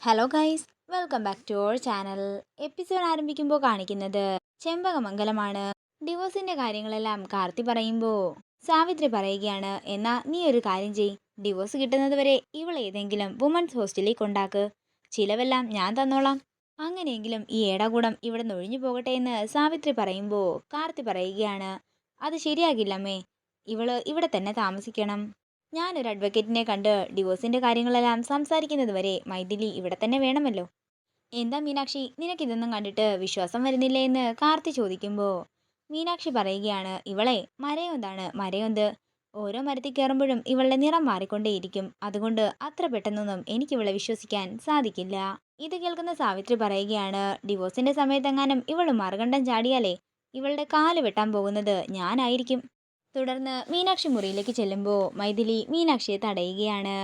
Hello guys, welcome back to our channel. Episode ആരംഭിക്കുമ്പോൾ കാണിക്കുന്നത് ചെമ്പകമംഗലമാണ്. ഡിവോഴ്സിന്റെ കാര്യങ്ങളെല്ലാം കാർത്തി പറയുമ്പോൾ സാവിത്രി പറയുകയാണ്, എന്നാ നീ ഒരു കാര്യം ചെയ്, ഡിവോഴ്സ് കിട്ടുന്നത് വരെ ഇവൾ ഏതെങ്കിലും വുമൻസ് ഹോസ്റ്റലിൽ കൊണ്ടാക്ക്, ചിലവെല്ലാം ഞാൻ തന്നോളാം, അങ്ങനെയെങ്കിലും ഈ ഏടാകൂടം ഇവിടെ നൊഴിഞ്ഞു പോകട്ടെ എന്ന് സാവിത്രി പറയുമ്പോൾ കാർത്തി പറയുകയാണ്, അത് ശരിയാകില്ലമ്മേ, ഇവള് ഇവിടെ തന്നെ താമസിക്കണം. ഞാനൊരു അഡ്വക്കേറ്റിനെ കണ്ട് ഡിവോഴ്സിന്റെ കാര്യങ്ങളെല്ലാം സംസാരിക്കുന്നത് വരെ മൈഥിലി ഇവിടെ തന്നെ വേണമല്ലോ. എന്താ മീനാക്ഷി, നിനക്കിതൊന്നും കണ്ടിട്ട് വിശ്വാസം വരുന്നില്ലേ എന്ന് കാർത്തി ചോദിക്കുമ്പോൾ മീനാക്ഷി പറയുകയാണ്, ഇവളെ മരയൊന്താണ് മരയൊന്ത്, ഓരോ മരത്തിൽ കയറുമ്പോഴും ഇവളുടെ നിറം മാറിക്കൊണ്ടേയിരിക്കും, അതുകൊണ്ട് അത്ര പെട്ടെന്നൊന്നും എനിക്ക് ഇവളെ വിശ്വസിക്കാൻ സാധിക്കില്ല. ഇത് കേൾക്കുന്ന സാവിത്രി പറയുകയാണ്, ഡിവോഴ്സിന്റെ സമയത്തെങ്ങാനും ഇവള് മറുകണ്ഠം ചാടിയാലേ ഇവളുടെ കാല് വെട്ടാൻ പോകുന്നത് ഞാനായിരിക്കും. തുടർന്ന് മീനാക്ഷി മുറിയിലേക്ക് ചെല്ലുമ്പോൾ മൈഥിലി മീനാക്ഷിയെ തടയുകയാണ്.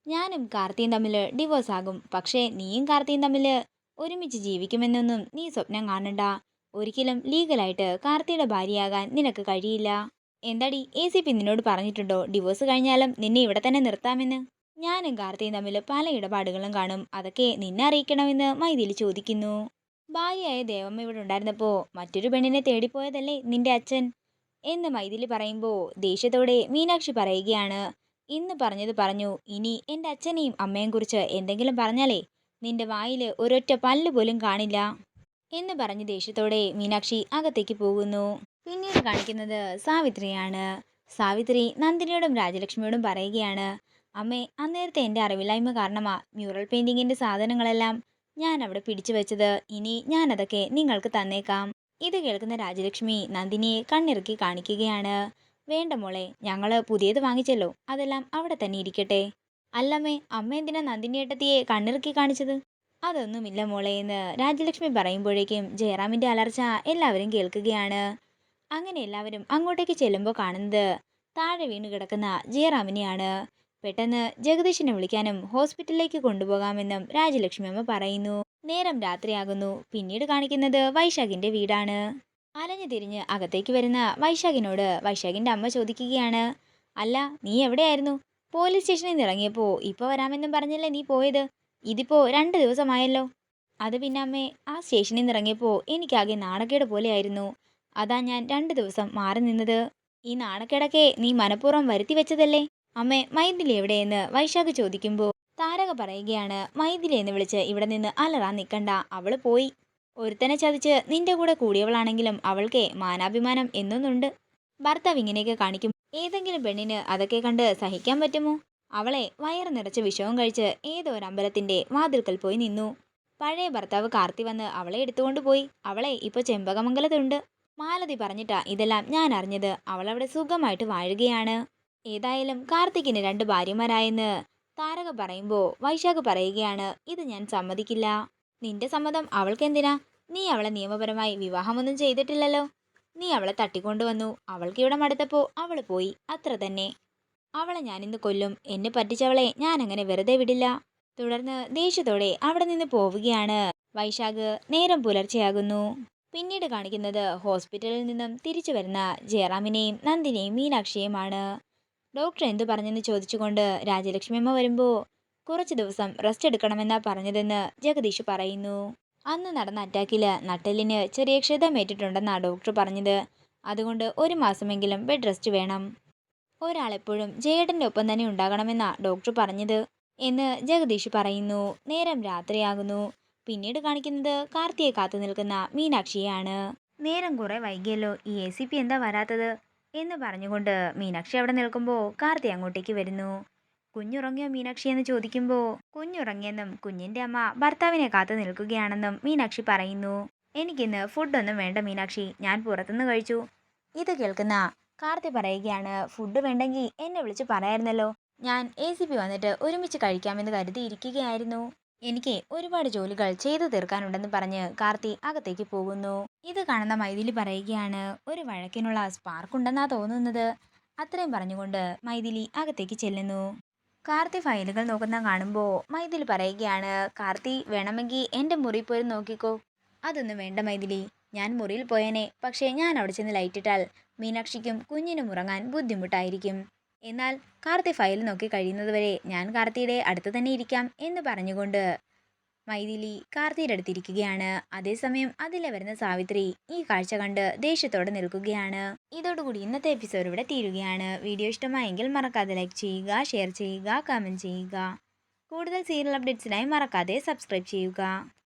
ഞാനും കാർത്തിയും തമ്മിൽ ഡിവോഴ്സ് ആകും, പക്ഷേ നീയും കാർത്തിയും തമ്മിൽ ഒരുമിച്ച് ജീവിക്കുമെന്നൊന്നും നീ സ്വപ്നം കാണണ്ട. ഒരിക്കലും ലീഗലായിട്ട് കാർത്തിയുടെ ഭാര്യയാകാൻ നിനക്ക് കഴിയില്ല. എന്താടി, ACP നിന്നോട് പറഞ്ഞിട്ടുണ്ടോ ഡിവോഴ്സ് കഴിഞ്ഞാലും നിന്നെ ഇവിടെ തന്നെ നിർത്താമെന്ന്? ഞാനും കാർത്തിയും തമ്മിൽ പല ഇടപാടുകളും കാണും, അതൊക്കെ നിന്നെ അറിയിക്കണമെന്ന് മൈഥിലി ചോദിക്കുന്നു. ഭാര്യയായ ദേവമ്മ ഇവിടെ ഉണ്ടായിരുന്നപ്പോ മറ്റൊരു പെണ്ണിനെ തേടിപ്പോയതല്ലേ നിന്റെ അച്ഛൻ എന്ന് മൈഥിലി പറയുമ്പോൾ ദേഷ്യത്തോടെ മീനാക്ഷി പറയുകയാണ്, ഇന്ന് പറഞ്ഞത് പറഞ്ഞു, ഇനി എൻ്റെ അച്ഛനെയും അമ്മയെയും കുറിച്ച് എന്തെങ്കിലും പറഞ്ഞാലേ നിന്റെ വായിൽ ഒരൊറ്റ പല്ല് പോലും കാണില്ല എന്ന് പറഞ്ഞ് ദേഷ്യത്തോടെ മീനാക്ഷി അകത്തേക്ക് പോകുന്നു. പിന്നീട് കാണിക്കുന്നത് സാവിത്രിയാണ്. സാവിത്രി നന്ദിനിയോടും രാജലക്ഷ്മിയോടും പറയുകയാണ്, അമ്മേ, അന്നേരത്തെ എൻ്റെ അറിവില്ലായ്മ കാരണമാ മ്യൂറൽ പെയിന്റിങ്ങിന്റെ സാധനങ്ങളെല്ലാം ഞാൻ അവിടെ പിടിച്ചു വെച്ചത്, ഇനി ഞാനതൊക്കെ നിങ്ങൾക്ക് തന്നേക്കാം. ഇത് കേൾക്കുന്ന രാജലക്ഷ്മി നന്ദിനിയെ കണ്ണിറുക്കി കാണിക്കുകയാണ്. വേണ്ട മോളെ, ഞങ്ങള് പുതിയത് വാങ്ങിച്ചല്ലോ, അതെല്ലാം അവിടെ തന്നെ ഇരിക്കട്ടെ. അല്ലമ്മേ, അമ്മ എന്തിനാ നന്ദിനിയേട്ടത്തിയെ കണ്ണിറുക്കി കാണിച്ചത്? അതൊന്നുമില്ല മോളെ എന്ന് രാജലക്ഷ്മി പറയുമ്പോഴേക്കും ജയറാമിന്റെ അലർച്ച എല്ലാവരും കേൾക്കുകയാണ്. അങ്ങനെ എല്ലാവരും അങ്ങോട്ടേക്ക് ചെല്ലുമ്പോൾ കാണുന്നത് താഴെ വീണ് കിടക്കുന്ന ജയറാമിനെയാണ്. പെട്ടെന്ന് ജഗദീഷിനെ വിളിക്കാനും ഹോസ്പിറ്റലിലേക്ക് കൊണ്ടുപോകാമെന്നും രാജലക്ഷ്മി അമ്മ പറയുന്നു. നേരം രാത്രിയാകുന്നു. പിന്നീട് കാണിക്കുന്നത് വൈശാഖിന്റെ വീടാണ്. അലഞ്ഞു തിരിഞ്ഞ് അകത്തേക്ക് വരുന്ന വൈശാഖിനോട് വൈശാഖിന്റെ അമ്മ ചോദിക്കുകയാണ്, അല്ല, നീ എവിടെയായിരുന്നു? പോലീസ് സ്റ്റേഷനിൽ നിന്ന് ഇറങ്ങിയപ്പോ ഇപ്പൊ വരാമെന്നും പറഞ്ഞല്ലേ നീ പോയത്, ഇതിപ്പോ 2 ദിവസമായല്ലോ. അത് പിന്നെ അമ്മേ, ആ സ്റ്റേഷനിൽ നിന്ന് ഇറങ്ങിയപ്പോ എനിക്കാകെ നാണക്കേട് പോലെയായിരുന്നു, അതാ ഞാൻ 2 ദിവസം മാറി നിന്നത്. ഈ നാണക്കേടൊക്കെ നീ മനഃപൂർവ്വം വരുത്തി വെച്ചതല്ലേ. അമ്മേ, മൈഥിലി എവിടെയെന്ന് വൈശാഖ് ചോദിക്കുമ്പോൾ താരക പറയുകയാണ്, മൈഥിലി എന്ന് വിളിച്ച് ഇവിടെ നിന്ന് അലറാൻ നിൽക്കണ്ട, അവള് പോയി. ഒരുത്തനെ ചതിച്ച് നിന്റെ കൂടെ കൂടിയവളാണെങ്കിലും അവൾക്ക് മാനാഭിമാനം എന്നൊന്നുണ്ട്. ഭർത്താവ് ഇങ്ങനെയൊക്കെ കാണിക്കും ഏതെങ്കിലും പെണ്ണിന് അതൊക്കെ കണ്ട് സഹിക്കാൻ പറ്റുമോ? അവളെ വയറ് നിറച്ച് വിഷവും കഴിച്ച് ഏതോ ഒരു അമ്പലത്തിന്റെ വാതിൽക്കൽ പോയി നിന്നു. പഴയ ഭർത്താവ് കാർത്തി വന്ന് അവളെ എടുത്തുകൊണ്ട് പോയി. അവളെ ഇപ്പൊ ചെമ്പകമംഗലത്തുണ്ട്. മാലതി പറഞ്ഞിട്ടാ ഇതെല്ലാം ഞാൻ അറിഞ്ഞത്. അവളവിടെ സുഖമായിട്ട് വാഴുകയാണ്. ഏതായാലും കാർത്തിക്കിന് 2 ഭാര്യമാരായെന്ന് താരക പറയുമ്പോൾ വൈശാഖ് പറയുകയാണ്, ഇത് ഞാൻ സമ്മതിക്കില്ല. നിന്റെ സമ്മതം അവൾക്കെന്തിനാ? നീ അവളെ നിയമപരമായി വിവാഹമൊന്നും ചെയ്തിട്ടില്ലല്ലോ. നീ അവളെ തട്ടിക്കൊണ്ടുവന്നു. അവൾക്ക് ഇവിടെ മടുത്തപ്പോ അവള് പോയി, അത്ര തന്നെ. അവളെ ഞാനിന്ന് കൊല്ലും. എന്നെ പറ്റിച്ചവളെ ഞാൻ അങ്ങനെ വെറുതെ വിടില്ല. തുടർന്ന് ദേഷ്യത്തോടെ അവിടെ നിന്ന് പോവുകയാണ് വൈശാഖ്. നേരം പുലർച്ചെയാകുന്നു. പിന്നീട് കാണിക്കുന്നത് ഹോസ്പിറ്റലിൽ നിന്നും തിരിച്ചു വരുന്ന ജയറാമിനെയും നന്ദിനെയും മീനാക്ഷിയുമാണ്. ഡോക്ടർ എന്തു പറഞ്ഞെന്ന് ചോദിച്ചുകൊണ്ട് രാജലക്ഷ്മി അമ്മ വരുമ്പോൾ കുറച്ചു ദിവസം റെസ്റ്റ് എടുക്കണമെന്നാ പറഞ്ഞതെന്ന് ജഗദീഷ് പറയുന്നു. അന്ന് നടന്ന അറ്റാക്കില് നട്ടെല്ലിന് ചെറിയ ക്ഷതമേറ്റിട്ടുണ്ടെന്നാ ഡോക്ടർ പറഞ്ഞത്. അതുകൊണ്ട് 1 മാസമെങ്കിലും ബെഡ് റെസ്റ്റ് വേണം. ഒരാളെപ്പോഴും ജയേട്ടൻ്റെ ഒപ്പം തന്നെ ഉണ്ടാകണമെന്നാ ഡോക്ടർ പറഞ്ഞത് എന്ന് ജഗദീഷ് പറയുന്നു. നേരം രാത്രിയാകുന്നു. പിന്നീട് കാണിക്കുന്നത് കാർത്തിയെ കാത്തു നിൽക്കുന്ന മീനാക്ഷിയെയാണ്. നേരം കുറെ വൈകിയല്ലോ, ഈ ACP എന്താ വരാത്തത് എന്ന് പറഞ്ഞുകൊണ്ട് മീനാക്ഷി അവിടെ നിൽക്കുമ്പോൾ കാർത്തി അങ്ങോട്ടേക്ക് വരുന്നു. കുഞ്ഞുറങ്ങിയോ മീനാക്ഷി എന്ന് ചോദിക്കുമ്പോൾ കുഞ്ഞുറങ്ങിയെന്നും കുഞ്ഞിന്റെ അമ്മ ഭർത്താവിനെ കാത്തു നിൽക്കുകയാണെന്നും മീനാക്ഷി പറയുന്നു. എനിക്കിന്ന് ഫുഡൊന്നും വേണ്ട മീനാക്ഷി, ഞാൻ പുറത്തുനിന്ന് കഴിച്ചു. ഇത് കേൾക്കുന്ന കാർത്തി പറയുകയാണ്, ഫുഡ് വേണ്ടെങ്കിൽ എന്നെ വിളിച്ച് പറയായിരുന്നല്ലോ, ഞാൻ ACP വന്നിട്ട് ഒരുമിച്ച് കഴിക്കാമെന്ന് കരുതിയിരിക്കുകയായിരുന്നു. എനിക്ക് ഒരുപാട് ജോലികൾ ചെയ്തു തീർക്കാനുണ്ടെന്ന് പറഞ്ഞ് കാർത്തി അകത്തേക്ക് പോകുന്നു. ഇത് കാണുന്ന മൈഥിലി പറയുകയാണ്, ഒരു വഴക്കിനുള്ള സ്പാർക്ക് ഉണ്ടെന്നാ തോന്നുന്നത്. അത്രയും പറഞ്ഞുകൊണ്ട് മൈഥിലി അകത്തേക്ക് ചെല്ലുന്നു. കാർത്തി ഫയലുകൾ നോക്കുന്ന കാണുമ്പോൾ മൈഥിലി പറയുകയാണ്, കാർത്തി വേണമെങ്കിൽ എൻ്റെ മുറി പോയി നോക്കിക്കോ. അതൊന്നും വേണ്ട മൈഥിലി, ഞാൻ മുറിയിൽ പോയേനെ, പക്ഷേ ഞാൻ അവിടെ ചെന്ന് ലൈറ്റിട്ടാൽ മീനാക്ഷിക്കും കുഞ്ഞിനും ഉറങ്ങാൻ ബുദ്ധിമുട്ടായിരിക്കും. എന്നാൽ കാർത്തി ഫയൽ നോക്കി കഴിയുന്നതുവരെ ഞാൻ കാർത്തിയുടെ അടുത്ത് തന്നെ ഇരിക്കാം എന്ന് പറഞ്ഞുകൊണ്ട് മൈഥിലി കാർത്തിയുടെ അടുത്തിരിക്കുകയാണ്. അതേസമയം അതിലെ വരുന്ന സാവിത്രി ഈ കാഴ്ച കണ്ട് ദേഷ്യത്തോടെ നിൽക്കുകയാണ്. ഇതോടുകൂടി ഇന്നത്തെ എപ്പിസോഡ് ഇവിടെ തീരുകയാണ്. വീഡിയോ ഇഷ്ടമായെങ്കിൽ മറക്കാതെ ലൈക്ക് ചെയ്യുക, ഷെയർ ചെയ്യുക, കമൻറ്റ് ചെയ്യുക. കൂടുതൽ സീരിയൽ അപ്ഡേറ്റ്സിനായി മറക്കാതെ സബ്സ്ക്രൈബ് ചെയ്യുക.